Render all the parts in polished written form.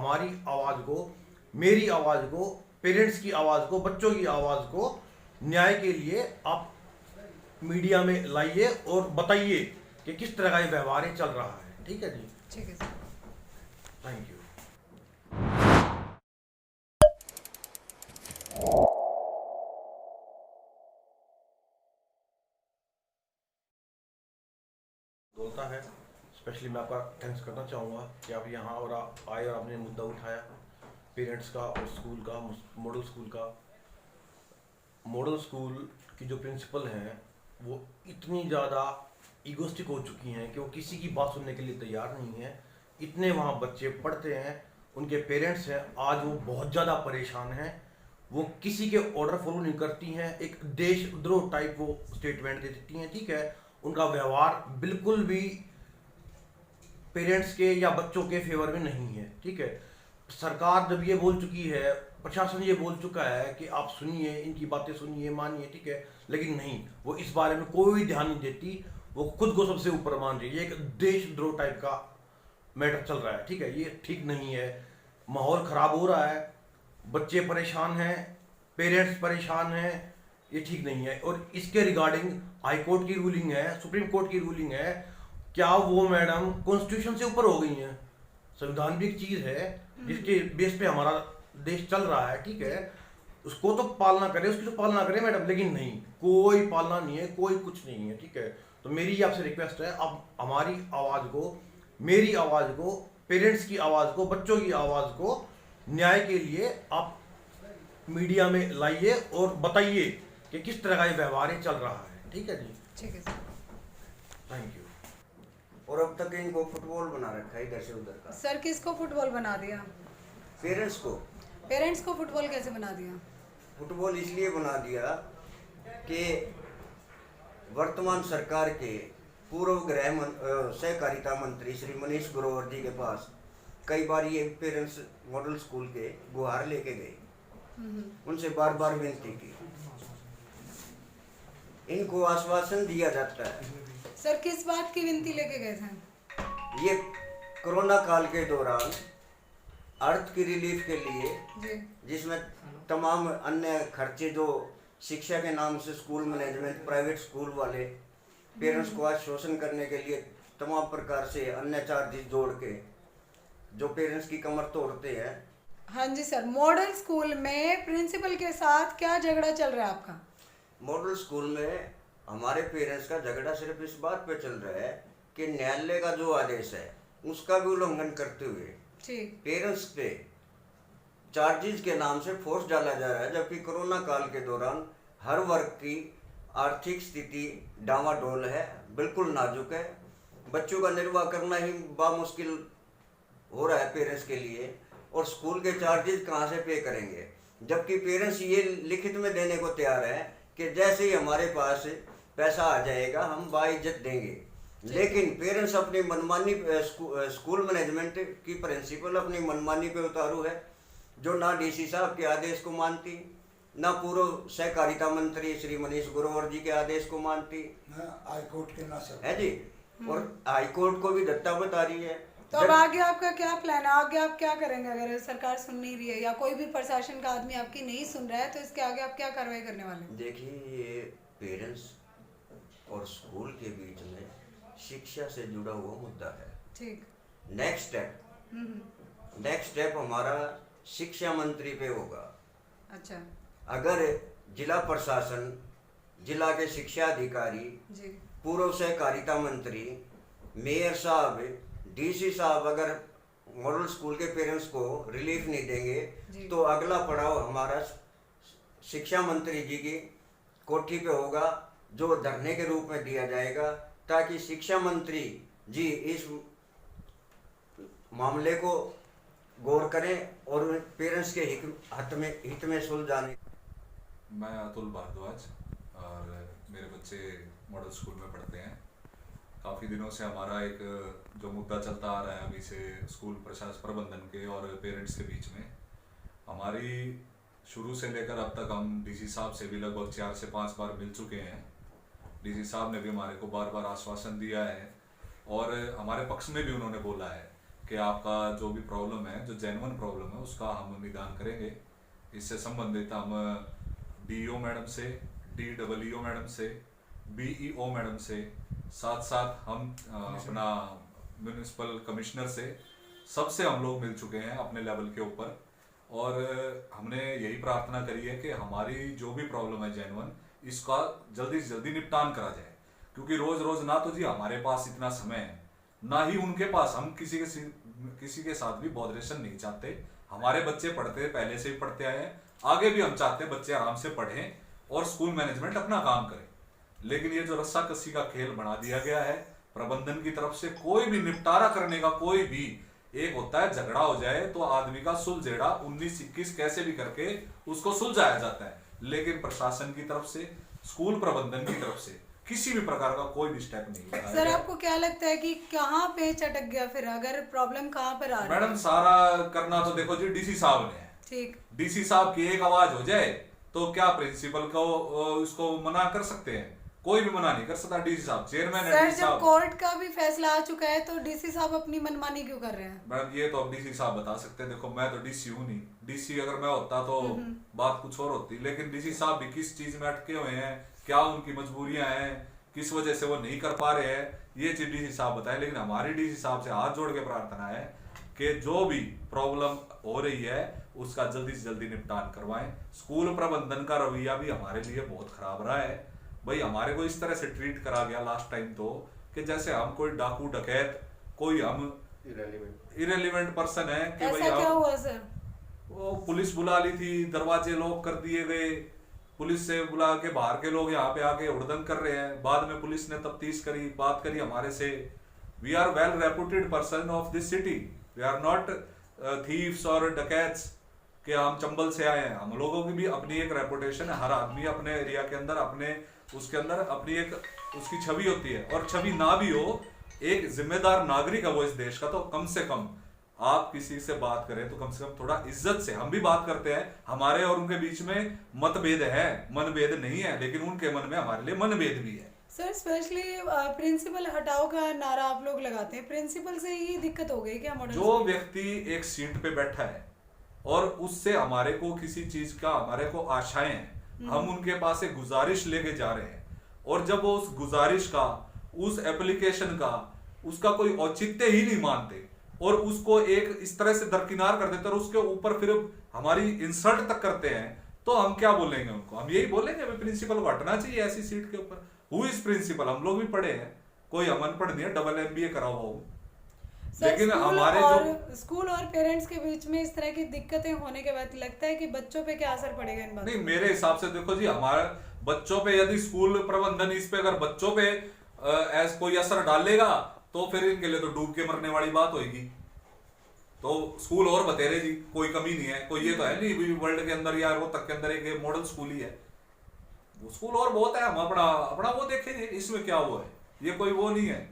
हमारी आवाज़ को, मेरी आवाज़ को, पेरेंट्स की आवाज़ को, बच्चों की आवाज़ को न्याय के लिए आप मीडिया में लाइए और बताइए कि किस तरह का ये व्यवहार चल रहा है। ठीक है जी, ठीक है सर। Thank you. बोलता है स्पेशली मैं आपका थैंक्स करना चाहूँगा कि आप यहाँ और आए और आपने मुद्दा उठाया पेरेंट्स का और स्कूल का, मॉडल स्कूल का। मॉडल स्कूल की जो प्रिंसिपल हैं वो इतनी ज़्यादा ईगोस्टिक हो चुकी हैं कि वो किसी की बात सुनने के लिए तैयार नहीं है। इतने वहाँ बच्चे पढ़ते हैं, उनके पेरेंट्स हैं, आज वो बहुत ज़्यादा परेशान हैं। वो किसी के ऑर्डर फॉलो नहीं करती हैं, एक देशद्रोह टाइप वो स्टेटमेंट दे देती हैं। ठीक है, उनका व्यवहार बिल्कुल भी पेरेंट्स के या बच्चों के फेवर में नहीं है। ठीक है, सरकार जब ये बोल चुकी है, प्रशासन ये बोल चुका है कि आप सुनिए, इनकी बातें सुनिए, मानिए, ठीक है, लेकिन नहीं, वो इस बारे में कोई ध्यान नहीं देती। वो खुद को सबसे ऊपर मान रही है। एक देशद्रोह टाइप का मैटर चल रहा है। ठीक है, ये ठीक नहीं है, माहौल खराब हो रहा है, बच्चे परेशान हैं, पेरेंट्स परेशान हैं, ये ठीक नहीं है। और इसके रिगार्डिंग हाई कोर्ट की रूलिंग है, सुप्रीम कोर्ट की रूलिंग है, क्या वो मैडम कॉन्स्टिट्यूशन से ऊपर हो गई हैं? संविधान भी एक चीज है जिसके बेस पे हमारा देश चल रहा है। ठीक है, उसको तो पालना करे, उसकी तो पालना करे मैडम, लेकिन नहीं, कोई पालना नहीं है, कोई कुछ नहीं है। ठीक है, तो मेरी आपसे रिक्वेस्ट है, अब हमारी आवाज को, मेरी आवाज को, पेरेंट्स की आवाज को, बच्चों की आवाज को न्याय के लिए आप मीडिया में लाइए और बताइए कि किस तरह का ये व्यवहार चल रहा है। ठीक है जी, ठीक है सर। Thank you. और अब तक इनको फुटबॉल बना रखा है इधर से उधर का। सर किसको फुटबॉल बना दिया? पेरेंट्स को पेरेंट्स को फुटबॉल कैसे बना दिया? फुटबॉल इसलिए बना दिया कि वर्तमान सरकार के पूर्व सहकारिता मंत्री श्री मनीष ग्रोवर जी के पास कई बार ये पेरेंट्स मॉडल स्कूल के गुहार लेके गए, उनसे बार बार विनती की, इनको आश्वासन दिया जाता है। सर किस बात की विनती लेके गए थे? ये कोरोना काल के दौरान अर्थ की रिलीफ के लिए, जी। जिसमें तमाम अन्य खर्चे जो शिक्षा के नाम से स्कूल मैनेजमेंट, प्राइवेट स्कूल वाले पेरेंट्स को आश्वासन करने के लिए तमाम प्रकार से अन्य चार्जेस जोड़ के जो पेरेंट्स की कमर तोड़ते हैं। हाँ जी सर, मॉडल स्कूल में प्रिंसिपल के साथ क्या झगड़ा चल रहा है आपका? मॉडल स्कूल में हमारे पेरेंट्स का झगड़ा सिर्फ इस बात पे चल रहा है कि न्यायालय का जो आदेश है उसका भी उल्लंघन करते हुए ठीक। पेरेंट्स पे चार्जेस के नाम से फोर्स डाला जा रहा है, जबकि कोरोना काल के दौरान हर वर्ग की आर्थिक स्थिति डामाडोल है, बिल्कुल नाजुक है, बच्चों का निर्वाह करना ही बामुश्किल हो रहा है पेरेंट्स के लिए, और स्कूल के चार्जेस कहाँ से पे करेंगे? जबकि पेरेंट्स ये लिखित में देने को तैयार है कि जैसे ही हमारे पास पैसा आ जाएगा हम बाइज्जत देंगे, लेकिन पेरेंट्स अपनी मनमानी, स्कूल मैनेजमेंट की प्रिंसिपल अपनी मनमानी पे उतारू है, जो ना डीसी साहब के आदेश को मानती, ना पूर्व सहकारिता मंत्री श्री मनीष ग्रोवर जी के आदेश को मानती, हाई कोर्ट के ना सब है जी, और हाई कोर्ट को भी धत्ता बता रही है। तो अब आगे आपका क्या प्लान है? आगे आप क्या करेंगे अगर सरकार सुन नहीं रही है या कोई भी प्रशासन का आदमी आपकी नहीं सुन रहा है, तो इसके आगे आप क्या कार्रवाई करने वाले हैं? देखिए, ये पेरेंट्स और स्कूल के बीच में शिक्षा से जुड़ा हुआ मुद्दा है। ठीक। नेक्स्ट स्टेप हमारा शिक्षा मंत्री पे होगा। अच्छा। अगर जिला प्रशासन, जिला के शिक्षा अधिकारी, जी। पूर्व सहकारिता मंत्री, मेयर साहब, डीसी साहब अगर मॉडल स्कूल के पेरेंट्स को रिलीफ नहीं देंगे तो अगला पड़ाव हमारा शिक्षा मंत्री जी की कोठी पे होगा, जो धरने के रूप में दिया जाएगा, ताकि शिक्षा मंत्री जी इस मामले को गौर करें और पेरेंट्स के हित में सुलझाने। मैं अतुल भारद्वाज और मेरे बच्चे मॉडल स्कूल में पढ़ते हैं। काफ़ी दिनों से हमारा एक जो मुद्दा चलता आ रहा है अभी से स्कूल प्रशासन प्रबंधन के और पेरेंट्स के बीच में, हमारी शुरू से लेकर अब तक हम डीसी साहब से भी लगभग 4 से 5 बार मिल चुके हैं। डीसी साहब ने भी हमारे को बार बार आश्वासन दिया है और हमारे पक्ष में भी उन्होंने बोला है कि आपका जो भी प्रॉब्लम है, जो जेन्युइन प्रॉब्लम है, उसका हम निदान करेंगे। इससे संबंधित हम डीईओ मैडम से, डीडब्ल्यूओ मैडम से, बीईओ मैडम से, साथ साथ हम अपना म्यूनिसिपल कमिश्नर से, सबसे हम लोग मिल चुके हैं अपने लेवल के ऊपर। और हमने यही प्रार्थना करी है कि हमारी जो भी प्रॉब्लम है जेन्युइन, इसका जल्दी से जल्दी निपटान करा जाए। क्योंकि रोज रोज ना तो जी हमारे पास इतना समय है, ना ही उनके पास। हम किसी के साथ भी बॉदरेशन नहीं चाहते। हमारे बच्चे पढ़ते, पहले से ही पढ़ते आए हैं, आगे भी हम चाहते हैं बच्चे आराम से पढ़ें और स्कूल मैनेजमेंट अपना काम करे। लेकिन ये जो रस्साकसी का खेल बना दिया गया है प्रबंधन की तरफ से, कोई भी निपटारा करने का, कोई भी एक होता है झगड़ा हो जाए तो आदमी का सुलझेड़ा 19-21 कैसे भी करके उसको सुलझाया जाता है, लेकिन प्रशासन की तरफ से, स्कूल प्रबंधन की तरफ से किसी भी प्रकार का कोई भी स्टेप नहीं उठाया सर गया। आपको क्या लगता है कि कहाँ पे चटक गया फिर, अगर प्रॉब्लम कहाँ पर आ रही है? मैडम सारा करना तो देखो जी डीसी साहब ने है। ठीक, डीसी साहब की एक आवाज हो जाए तो क्या प्रिंसिपल को उसको मना कर सकते हैं? कोई भी मना नहीं कर सकता। डीसी साहब चेयरमैन है। सर डीसी जब साहब, कोर्ट का भी फैसला आ चुका है तो डीसी साहब अपनी मनमानी क्यों कर रहे हैं? मैडम ये तो अब डीसी साहब बता सकते हैं। देखो मैं तो डीसी हूँ नहीं, डीसी अगर मैं होता तो बात कुछ और होती। लेकिन डीसी साहब भी किस चीज में अटके हुए हैं, क्या उनकी मजबूरियां हैं, किस वजह से वो नहीं कर पा रहे हैं, ये चीज डीसी साहब बताए। लेकिन हमारी डीसी साहब से हाथ जोड़ के प्रार्थना है कि जो भी प्रॉब्लम हो रही है उसका जल्दी से जल्दी निपटान करवाएं। स्कूल प्रबंधन का रवैया भी हमारे लिए बहुत खराब रहा है। भाई हमारे को इस तरह से ट्रीट करा गया लास्ट टाइम तो कि जैसे हम कोई डाकू डकैत, कोई हम इरेलीवेंट पर्सन है कि भाई ऐसा क्या हम, हुआ सर? वो पुलिस बुला ली थी, दरवाजे लॉक कर दिए गए, पुलिस से बुला के बाहर के लोग यहाँ पे आके उड़दंग कर रहे हैं। बाद में पुलिस ने तफ्तीश करी, बात करी हमारे से। We are well reputed person of this city, we are not thieves और डकैट्स कि हम चंबल से आए हैं। हम लोगों की भी अपनी एक रेपुटेशन है। हर आदमी अपने एरिया के अंदर, अपने उसके अंदर अपनी एक उसकी छवि होती है। और छवि ना भी हो, एक जिम्मेदार नागरिक है वो इस देश का, तो कम से कम आप किसी से बात करें तो कम से कम थोड़ा इज्जत से। हम भी बात करते हैं, हमारे और उनके बीच में मतभेद है, मनभेद नहीं है, लेकिन उनके मन में हमारे लिए मनभेद भी है। सर स्पेशली प्रिंसिपल हटाओ का नारा आप लोग लगाते हैं, प्रिंसिपल से ही दिक्कत हो गई क्या? मॉडल जो व्यक्ति एक सीट पे बैठा है और उससे हमारे को किसी चीज का, हमारे को आशाएं हैं, हम उनके पास एक गुजारिश लेके जा रहे हैं, और जब वो उस गुजारिश का, उस एप्लीकेशन का, उसका कोई औचित्य ही नहीं मानते और उसको एक इस तरह से दरकिनार कर देते और उसके ऊपर फिर हमारी इंसल्ट तक करते हैं, तो हम क्या बोलेंगे उनको? हम यही बोलेंगे प्रिंसिपल को हटना चाहिए ऐसी सीट के ऊपर। Who is principal? हम लोग भी पढ़े हैं, कोई हम अनपढ़ नहीं है, डबल MBA करा हुआ हूँ। लेकिन हमारे जो स्कूल और पेरेंट्स के बीच में इस तरह की दिक्कतें होने के बाद लगता है कि बच्चों पे क्या असर पड़ेगा इन बातों? नहीं, मेरे हिसाब से देखो जी, हमारे बच्चों पे यदि स्कूल प्रबंधन इस पे अगर बच्चों पे कोई असर डालेगा तो फिर इनके लिए तो डूब के मरने वाली बात होगी। तो स्कूल और बतेरे जी, कोई कमी नहीं है, कोई ये तो है नहीं वर्ल्ड के अंदर या वो तक के अंदर एक मॉडल स्कूल ही है, वो स्कूल और बहुत है। हम अपना वो देखेंगे, इसमें क्या हुआ है, ये कोई वो नहीं है।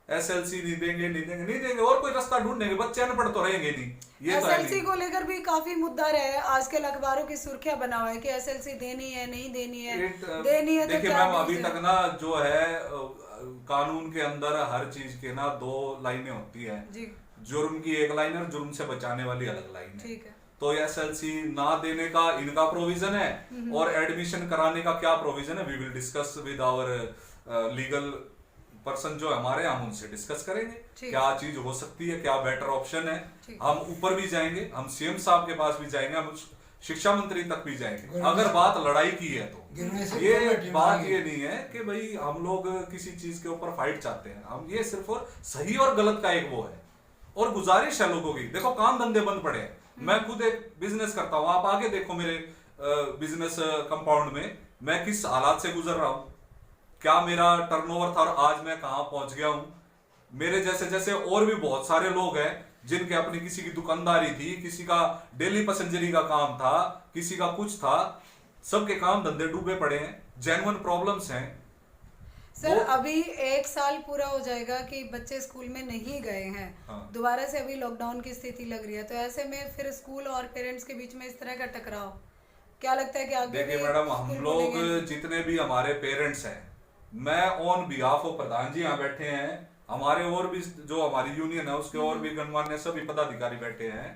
SLC नहीं देंगे और कोई रास्ता ढूंढेंगे, बच्चे अनपढ़ तो रहेंगे नहीं। ये SLC को लेकर भी काफी मुद्दा रहा है, आजकल अखबारों की सुर्खियां बना हुआ है कि SLC देनी है, नहीं देनी है, देनी है तो देखिए क्या मैम, अभी दीजिए? तक ना जो है कानून के अंदर हर चीज के ना 2 लाइनें होती है जी, जुर्म की एक लाइन और जुर्म से बचाने वाली अलग लाइन है। ठीक है। तो SLC ना देने का इनका प्रोविजन है और एडमिशन कराने का क्या प्रोविजन है, we will discuss with our legal person जो हमारे, हम उनसे डिस्कस करेंगे क्या चीज हो सकती है, क्या बेटर ऑप्शन है। हम ऊपर भी जाएंगे, हम CM साहब के पास भी जाएंगे, हम शिक्षा मंत्री तक भी जाएंगे। अगर बात लड़ाई की है तो ये बात ये नहीं है कि भाई हम लोग किसी चीज के ऊपर फाइट चाहते हैं, हम ये सिर्फ और सही और गलत का एक वो है और गुजारिश है लोगों की। देखो काम धंधे बंद पड़े हैं, मैं खुद एक बिजनेस करता हूँ, आप आगे देखो मेरे बिजनेस कंपाउंड में मैं किस हालात से गुजर रहा हूँ, क्या मेरा टर्नओवर था और आज मैं कहाँ पहुंच गया हूँ। मेरे जैसे जैसे और भी बहुत सारे लोग हैं जिनके अपनी किसी की दुकानदारी थी, किसी का डेली पैसेंजरी का काम था, किसी का कुछ था, सबके काम धंधे डूबे पड़े हैं, जेन्युइन प्रॉब्लम्स हैं। सर अभी 1 साल पूरा हो जाएगा कि बच्चे स्कूल में नहीं गए हैं। हाँ। दोबारा से अभी लॉकडाउन की स्थिति लग रही है, तो ऐसे में फिर स्कूल और पेरेंट्स के बीच में इस तरह का टकराव क्या लगता है कि आगे? देखिए मैडम, हम लोग जितने भी हमारे पेरेंट्स हैं, मैं ऑन बिहाफ ऑफ प्रधान जी यहाँ बैठे हैं, हमारे और भी जो हमारी यूनियन है उसके और भी गणमान्य सभी पदाधिकारी बैठे हैं।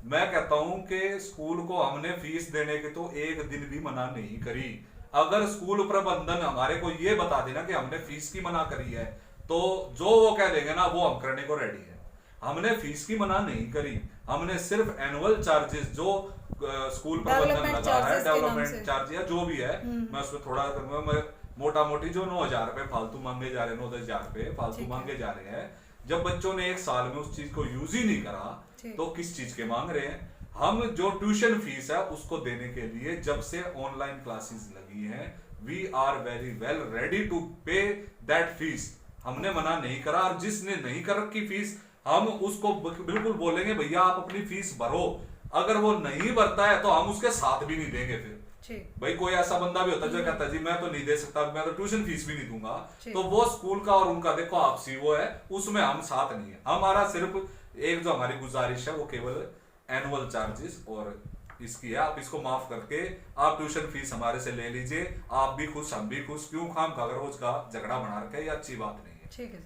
मैं कहता हूं कि स्कूल को हमने फीस देने के तो एक दिन भी मना नहीं करी। अगर स्कूल प्रबंधन हमारे को ये बता देना कि हमने फीस की मना करी है तो जो वो कह देंगे ना वो हम करने को रेडी है। हमने फीस की मना नहीं करी, हमने सिर्फ एनुअल चार्जेस जो स्कूल प्रबंधन लगा है, डेवलपमेंट चार्ज या जो भी है, मैं उसमें थोड़ा करूंगा, मोटा मोटी जो 9,000 रुपए फालतू मांगे जा रहे हैं, 9-10,000 रुपए फालतू मांगे जा रहे हैं। जब बच्चों ने एक साल में उस चीज को यूज ही नहीं करा तो किस चीज के मांग रहे हैं। हम जो ट्यूशन फीस है उसको देने के लिए जब से ऑनलाइन क्लासेस लगी हैं, we are very well ready to pay that fees. हमने मना नहीं करा, और जिसने नहीं कर रखी फीस हम उसको बिल्कुल बोलेंगे भैया आप अपनी फीस भरो। अगर वो नहीं भरता है तो हम उसके साथ भी नहीं देंगे। फिर भाई कोई ऐसा बंदा भी होता है जो कहता है जी मैं तो नहीं दे सकता, मैं तो ट्यूशन फीस भी नहीं दूंगा, तो वो स्कूल का और उनका देखो आपसी वो है, उसमें हम साथ नहीं है। हमारा सिर्फ एक जो हमारी गुजारिश है वो केवल एनुअल चार्जेस और इसकी है, आप इसको माफ करके आप ट्यूशन फीस हमारे से ले लीजिए, आप भी खुश हम भी खुश। क्यों खाम खा रोज का झगड़ा बना रखे, ये अच्छी बात नहीं है। ठीक है।